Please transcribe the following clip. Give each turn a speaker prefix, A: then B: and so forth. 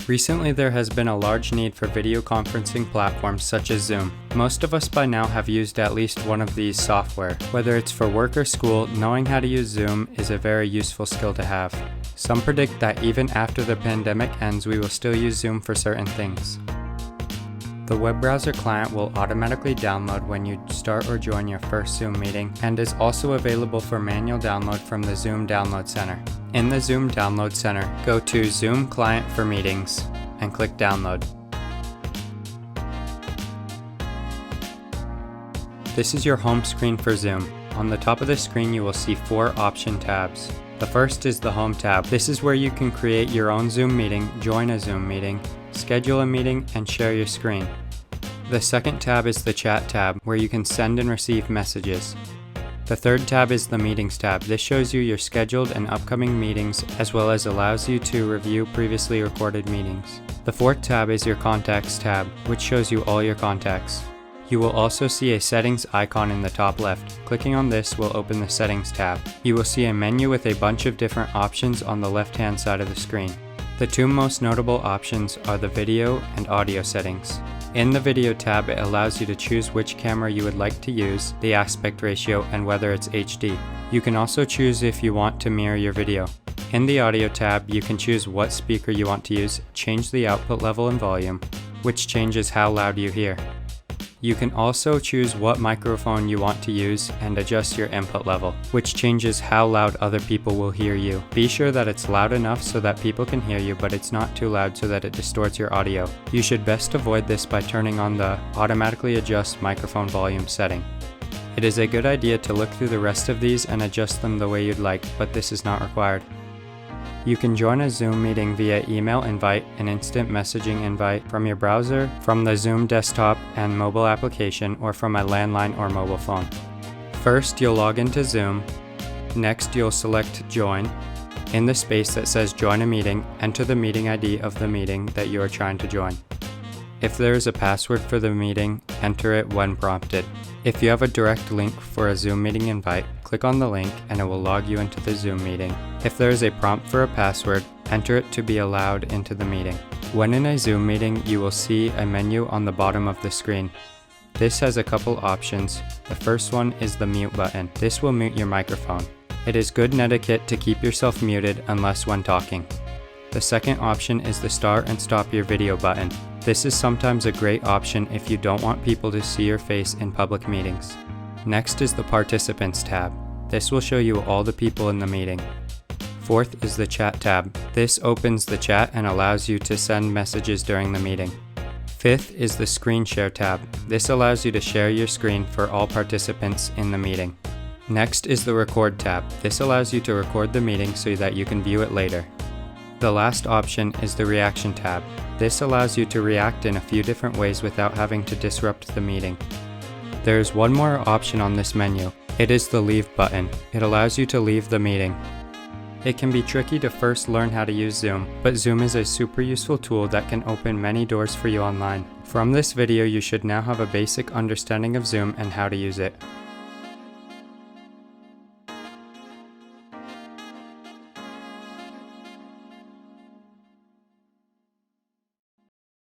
A: Recently, there has been a large need for video conferencing platforms such as Zoom. Most of us by now have used at least one of these software. Whether it's for work or school, knowing how to use Zoom is a very useful skill to have. Some predict that even after the pandemic ends, we will still use Zoom for certain things. The web browser client will automatically download when you start or join your first Zoom meeting and is also available for manual download from the Zoom Download Center. In the Zoom Download Center, go to Zoom Client for Meetings and click Download. This is your home screen for Zoom. On the top of the screen, you will see 4 option tabs. The first is the Home tab. This is where you can create your own Zoom meeting, join a Zoom meeting, schedule a meeting, and share your screen. The second tab is the Chat tab, where you can send and receive messages. The third tab is the Meetings tab. This shows you your scheduled and upcoming meetings, as well as allows you to review previously recorded meetings. The fourth tab is your Contacts tab, which shows you all your contacts. You will also see a settings icon in the top left. Clicking on this will open the Settings tab. You will see a menu with a bunch of different options on the left-hand side of the screen. The 2 most notable options are the video and audio settings. In the Video tab, it allows you to choose which camera you would like to use, the aspect ratio, and whether it's HD. You can also choose if you want to mirror your video. In the Audio tab, you can choose what speaker you want to use, change the output level and volume, which changes how loud you hear. You can also choose what microphone you want to use and adjust your input level, which changes how loud other people will hear you. Be sure that it's loud enough so that people can hear you, but it's not too loud so that it distorts your audio. You should best avoid this by turning on the automatically adjust microphone volume setting. It is a good idea to look through the rest of these and adjust them the way you'd like, but this is not required. You can join a Zoom meeting via email invite and instant messaging invite from your browser, from the Zoom desktop and mobile application, or from a landline or mobile phone. First, you'll log into Zoom. Next, you'll select Join. In the space that says Join a Meeting, enter the meeting ID of the meeting that you are trying to join. If there is a password for the meeting, enter it when prompted. If you have a direct link for a Zoom meeting invite, click on the link and it will log you into the Zoom meeting. If there is a prompt for a password, enter it to be allowed into the meeting. When in a Zoom meeting, you will see a menu on the bottom of the screen. This has a couple options. The first one is the mute button. This will mute your microphone. It is good etiquette to keep yourself muted unless when talking. The second option is the start and stop your video button. This is sometimes a great option if you don't want people to see your face in public meetings. Next is the Participants tab. This will show you all the people in the meeting. Fourth is the Chat tab. This opens the chat and allows you to send messages during the meeting. Fifth is the Screen Share tab. This allows you to share your screen for all participants in the meeting. Next is the Record tab. This allows you to record the meeting so that you can view it later. The last option is the Reaction tab. This allows you to react in a few different ways without having to disrupt the meeting. There is one more option on this menu. It is the Leave button. It allows you to leave the meeting. It can be tricky to first learn how to use Zoom, but Zoom is a super useful tool that can open many doors for you online. From this video, you should now have a basic understanding of Zoom and how to use it.